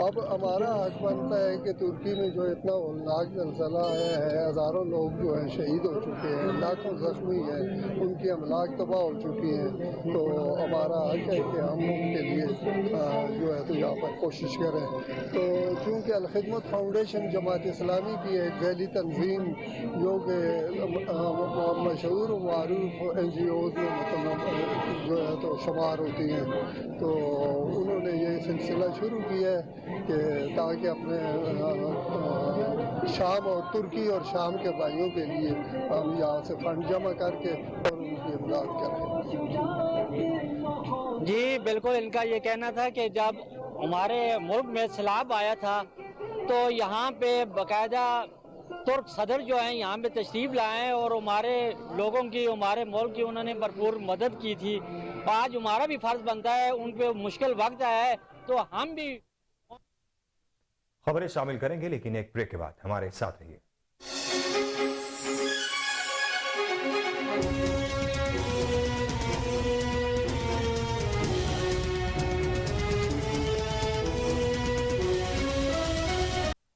اب ہمارا حق بنتا ہے کہ ترکی میں جو اتنا ہولناک زلزلہ آیا ہے, ہزاروں لوگ جو ہیں شہید ہو چکے ہیں, لاکھوں زخمی ہیں, ان کی املاک تباہ ہو چکی ہیں, تو ہمارا حق ہے کہ ہم ان کے لیے جو ہے تو یہاں پر کوشش کریں. تو چونکہ الخدمت فاؤنڈیشن جماعت اسلامی کی ایک ذیلی تنظیم جو کہ مشہور و معروف NGOز میں مطلب جو ہے تو شمار ہوتی ہیں, تو انہوں نے یہ سلسلہ شروع کیا ہے کہ تاکہ اپنے شام اور ترکی اور شام کے بھائیوں کے لیے ہم یہاں سے فنڈ جمع کر کے اور ان کی امداد کریں. جی بالکل, ان کا یہ کہنا تھا کہ جب ہمارے ملک میں سیلاب آیا تھا تو یہاں پہ باقاعدہ ترک صدر جو ہیں یہاں پہ تشریف لائے ہیں اور ہمارے لوگوں کی, ہمارے ملک کی انہوں نے بھرپور مدد کی تھی. آج ہمارا بھی فرض بنتا ہے, ان پہ مشکل وقت آیا ہے تو ہم بھی خبریں شامل کریں گے, لیکن ایک بریک کے بعد ہمارے ساتھ رہیے.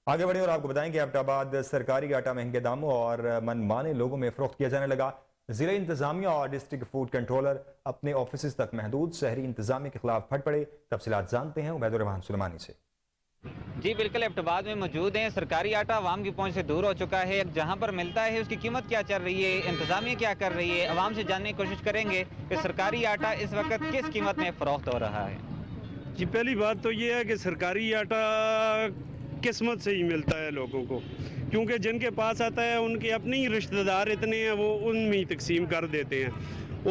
آگے بڑھیں اور آپ کو بتائیں کہ ایبٹ آباد سرکاری آٹا مہنگے داموں اور من مانے لوگوں میں فروخت کیا جانے لگا. ضلع انتظامیہ اور ڈسٹرکٹ فوڈ کنٹرولر اپنے آفیسز تک محدود, شہری انتظامیہ کے خلاف پھٹ پڑے. تفصیلات جانتے ہیں عبید الرحمان سلیمانی سے. جی بالکل, ایبٹ آباد میں موجود ہیں. سرکاری آٹا عوام کی پہنچ سے دور ہو چکا ہے. جہاں پر ملتا ہے اس کی قیمت کیا چل رہی ہے, انتظامیہ کیا کر رہی ہے, عوام سے جاننے کی کوشش کریں گے کہ سرکاری آٹا اس وقت کس قیمت میں فروخت ہو رہا ہے. جی پہلی بات تو یہ ہے کہ سرکاری آٹا قسمت سے ہی ملتا ہے لوگوں کو, کیونکہ جن کے پاس آتا ہے ان کے اپنے ہی رشتہ دار اتنے ہیں, وہ ان میں ہی تقسیم کر دیتے ہیں.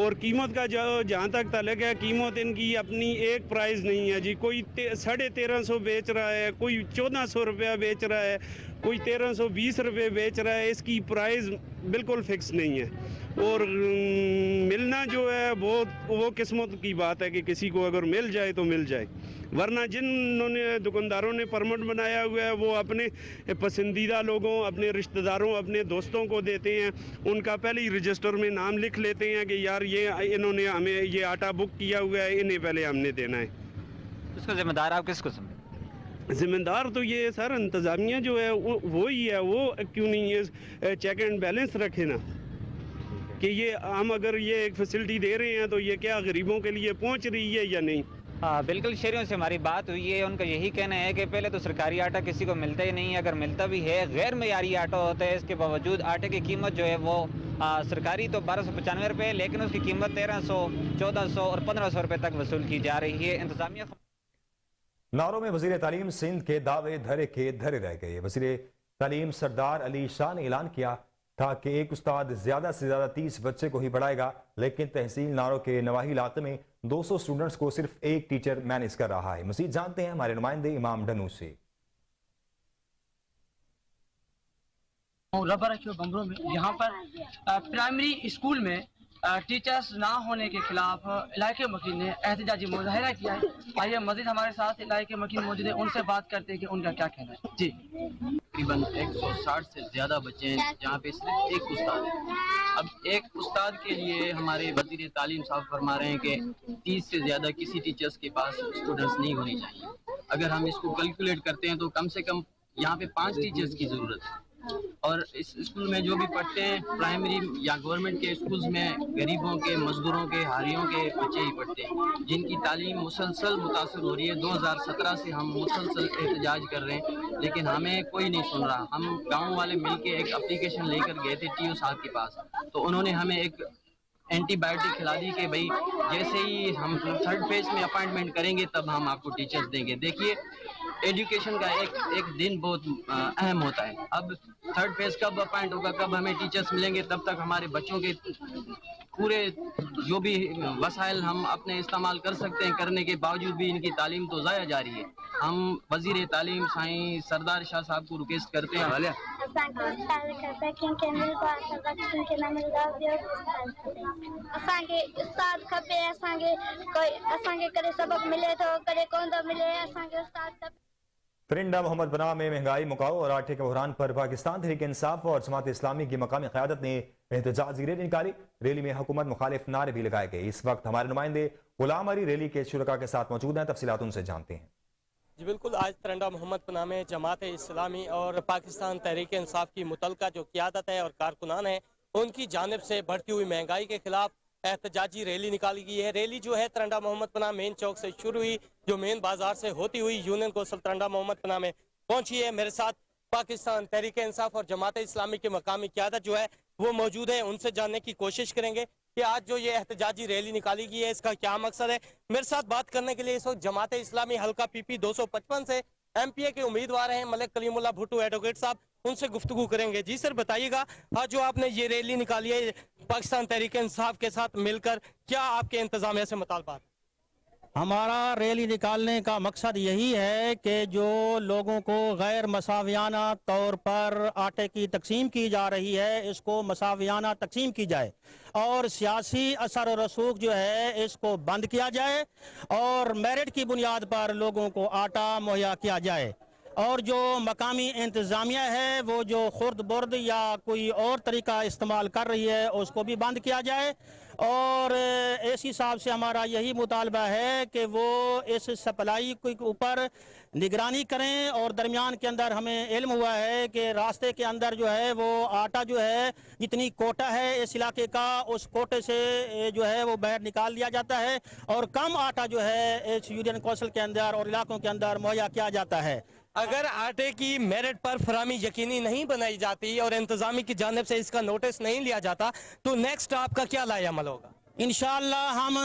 اور قیمت کا جہاں تک تعلق ہے, قیمت ان کی اپنی ایک پرائز نہیں ہے. جی کوئی 1350 بیچ رہا ہے, کوئی 1400 روپیہ بیچ رہا ہے, کوئی 1320 روپے بیچ رہا ہے. اس کی پرائز بالکل فکس نہیں ہے. اور ملنا جو ہے وہ قسمت کی بات ہے کہ کسی کو اگر مل جائے تو مل جائے, ورنہ جنہوں نے دکانداروں نے پرمٹ بنایا ہوا ہے وہ اپنے پسندیدہ لوگوں, اپنے رشتہ داروں, اپنے دوستوں کو دیتے ہیں. ان کا پہلے ہی رجسٹر میں نام لکھ لیتے ہیں کہ یار یہ انہوں نے ہمیں یہ آٹا بک کیا ہوا ہے, انہیں پہلے ہم نے دینا ہے. اس کا ذمہ دار آپ کس کو سمجھتے؟ ذمہ دار تو یہ سر انتظامیہ جو ہے وہی ہے. وہ کیوں نہیں یہ چیک اینڈ بیلنس رکھے نا, کہ یہ ہم اگر یہ ایک فیسلٹی دے رہے ہیں تو یہ کیا غریبوں کے لیے پہنچ رہی ہے یا نہیں. बिल्कुल शहरियों से हमारी बात हुई है, उनका यही कहना है कि पहले तो सरकारी आटा किसी को मिलता ही नहीं है, अगर मिलता भी है गैर मयारी आटा होता है। इसके बावजूद आटे की कीमत जो है वो सरकारी तो 1295 रुपये है, लेकिन उसकी कीमत 1300, 1400 और 1500 रुपये तक वसूल की जा रही है। इंतजामिया नारों में वजीर तालीम सिंध के दावे धरे के धरे रह गए। वजीर तालीम सरदार अली शाह ने ऐलान किया था कि एक उस्ताद ज्यादा से ज्यादा 30 बच्चे को ही पढ़ाएगा, लेकिन तहसील नारों के नवाही इलाके में 200 स्टूडेंट्स को सिर्फ एक टीचर मैनेज कर रहा है। मजीद जानते हैं हमारे नुमाइंदे इमाम डनू से। यहाँ पर प्राइमरी स्कूल में टीचर्स ना होने के खिलाफ इलाके मकीन ने एहतजाजी मुजाहरा किया है। आइए मजीद हमारे साथ इलाके मकीन मौजूद है, उनसे बात करते हैं कि उनका क्या कहना है। जी, तकरीबन 160 से ज़्यादा बच्चे हैं जहाँ पे सिर्फ एक उस्ताद है। अब एक उस्ताद के लिए हमारे वज़ीर तालीम साहब फरमा रहे हैं कि 30 से ज़्यादा किसी टीचर्स के पास स्टूडेंट्स नहीं होनी चाहिए। अगर हम इसको कैलकुलेट करते हैं तो कम से कम यहाँ पे 5 टीचर्स की ज़रूरत है। और इस स्कूल में जो भी पढ़ते हैं प्राइमरी या गवर्नमेंट के स्कूल्स में गरीबों के, मजदूरों के, हारियों के बच्चे ही पढ़ते हैं, जिनकी तालीम मुसलसल मुतासर हो रही है। 2017 से हम मुसलसल एहतजाज कर रहे हैं, लेकिन हमें कोई नहीं सुन रहा। हम गांव वाले मिलके एक एप्लीकेशन लेकर गए थे टीओ साहब के पास, तो उन्होंने हमें एक एंटीबायोटिक खिला दी कि भाई जैसे ही हम 3rd फेज में अपॉइंटमेंट करेंगे तब हम आपको टीचर्स देंगे। देखिए, एजुकेशन का एक दिन बहुत अहम होता है। अब 3rd फेज कब अपॉइंट होगा, कब हमें टीचर्स मिलेंगे, तब तक हमारे बच्चों के पूरे जो भी वसाइल हम अपने इस्तेमाल कर सकते हैं करने के बावजूद भी इनकी तालीम तो ज़ाया जा रही है। हम वज़ीर तालीम साईं सरदार शाह साहब को रिक्वेस्ट करते हैं परिंदा मोहम्मद पनाह में महंगाई, मुकाओ और आटे के बहरान पर पाकिस्तान तहरीक इंसाफ और जमात इस्लामी की मकामी क़यादत ने एहतजाजी रैली निकाली। रैली में हुकूमत मुखालिफ नारे भी लगाए गए। इस वक्त हमारे नुमाइंदे गुलाम अली रैली के शुरका के साथ मौजूद हैं, तफसीलात उनसे जानते हैं। जी बिल्कुल, आज परिंदा मोहम्मद पनाह में जमात इस्लामी और पाकिस्तान तहरीक इंसाफ की मुतलका जो क़यादत है और कारकुनान है, उनकी जानिब से बढ़ती हुई महंगाई के खिलाफ एहतजाजी रैली निकाली गई है। रैली जो है तरंडा मोहम्मद पनाह मेन चौक से शुरू हुई, जो मेन बाजार से होती हुई यूनियन कौंसिल तरंडा मोहम्मद पनाह में पहुंची है। मेरे साथ पाकिस्तान तहरीक इंसाफ और जमात इस्लामी की मकामी क़यादत जो है वो मौजूद है, उनसे जानने की कोशिश करेंगे कि आज जो ये एहतजाजी रैली निकाली गई है इसका क्या मकसद है। मेरे साथ बात करने के लिए इस वक्त जमात इस्लामी हल्का PP 255 से MPA के उम्मीदवार हैं मलिक कलीमुल्लाह भुट्टो एडवोकेट साहब, उनसे गुफ्तगू करेंगे। जी सर, बताइएगा आज जो आपने ये रैली निकाली है पाकिस्तान तहरीक इंसाफ के साथ मिलकर, क्या आपके इंतजामिया से मुतालबात? हमारा रैली निकालने का मकसद यही है कि जो लोगों को गैर मसावियाना तौर पर आटे की तकसीम की जा रही है, इसको मसावियाना तकसीम की जाए और सियासी असर और रसूख जो है इसको बंद किया जाए और मेरिट की बुनियाद पर लोगों को आटा मुहैया किया जाए। और जो मकामी इंतज़ामिया है वो जो खुर्द बुर्द या कोई और तरीका इस्तेमाल कर रही है उसको भी बंद किया जाए। और इस हिसाब से हमारा यही मुतालबा है कि वो इस सप्लाई के ऊपर निगरानी करें। और दरमियान के अंदर हमें इल्म हुआ है कि रास्ते के अंदर जो है वो आटा जो है जितनी कोटा है इस इलाके का, उस कोटे से जो है वो बाहर निकाल लिया जाता है और कम आटा जो है इस यूनियन कौंसिल के अंदर और इलाकों के अंदर मुहैया किया जाता है। अगर आटे की मेरिट पर फराहमी यकीनी नहीं बनाई जाती और इंतजामी की जानिब से इसका नोटिस नहीं लिया जाता तो नेक्स्ट आपका क्या लाया अमल होगा? इंशाअल्लाह हम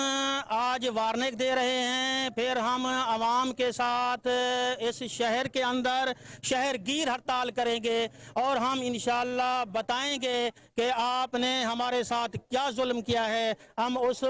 आज वार्निंग दे रहे हैं, फिर हम आवाम के साथ इस शहर के अंदर शहरगीर हड़ताल करेंगे और हम इंशाअल्लाह बताएंगे कि आपने हमारे साथ क्या जुल्म किया है। हम उस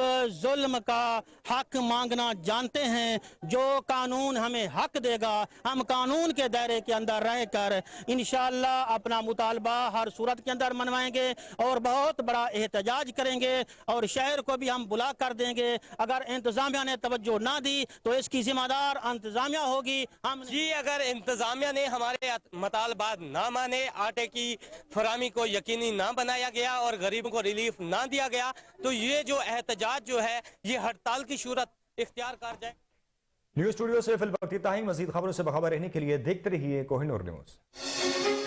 जुल्म का हक मांगना जानते हैं। जो कानून हमें हक देगा हम कानून के दायरे के अंदर रहकर इंशाअल्लाह अपना मुतालबा हर सूरत के अंदर मनवाएंगे और बहुत बड़ा एहतजाज करेंगे और शहर को भी हम बुला कर देंगे। अगर इंतजामिया ने तवज्जो ना दी तो इसकी जिम्मेदार इंतजामिया होगी। हम जी, अगर इंतजामिया ने हमारे मुतालबात ना माने, आटे की फराहमी को यकीनी ना बनाया गया और गरीबों को रिलीफ ना दिया गया तो ये जो एहतजाज जो है ये हड़ताल की सूरत इख्तियार कर जाए। न्यूज़ स्टूडियो से फिल वक्त इतना ही। मजीद खबरों से बखबर रहने के लिए देखते रहिए कोहिनूर न्यूज़।